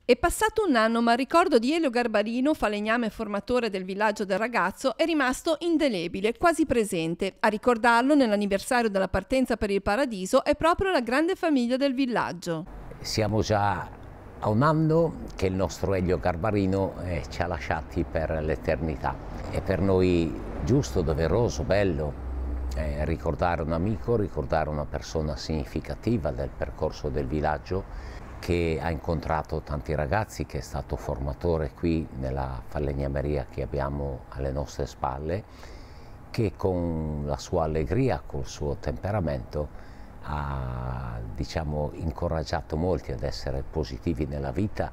È passato un anno, ma il ricordo di Elio Garbarino, falegname e formatore del villaggio del ragazzo, è rimasto indelebile, quasi presente. A ricordarlo nell'anniversario della partenza per il paradiso è proprio la grande famiglia del villaggio. Siamo già a un anno che il nostro Elio Garbarino ci ha lasciati per l'eternità. È per noi giusto, doveroso, bello ricordare un amico, ricordare una persona significativa del percorso del villaggio, che ha incontrato tanti ragazzi, che è stato formatore qui nella falegnameria che abbiamo alle nostre spalle, che con la sua allegria, col suo temperamento ha, diciamo, incoraggiato molti ad essere positivi nella vita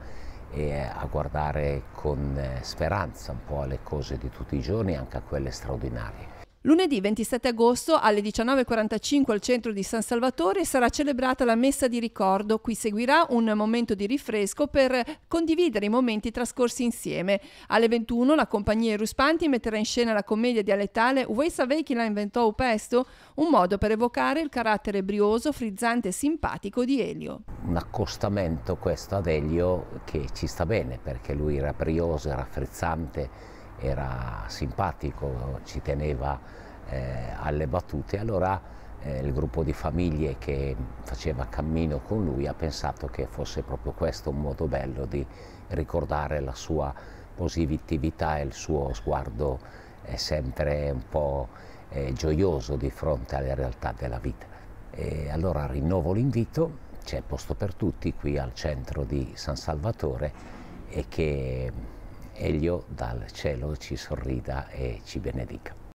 e a guardare con speranza un po' alle cose di tutti i giorni, anche a quelle straordinarie. Lunedì 27 agosto alle 19:45 al centro di San Salvatore sarà celebrata la messa di ricordo. Qui seguirà un momento di rinfresco per condividere i momenti trascorsi insieme. Alle 21 la compagnia Ruspanti metterà in scena la commedia dialettale Vuoi savei chi la inventò o pesto? Un modo per evocare il carattere brioso, frizzante e simpatico di Elio. Un accostamento questo ad Elio che ci sta bene, perché lui era brioso, era frizzante, era simpatico, ci teneva alle battute. Allora il gruppo di famiglie che faceva cammino con lui ha pensato che fosse proprio questo un modo bello di ricordare la sua positività e il suo sguardo sempre un po' gioioso di fronte alle realtà della vita. E allora rinnovo l'invito, c'è posto per tutti qui al centro di San Salvatore, e che Elio dal cielo ci sorrida e ci benedica.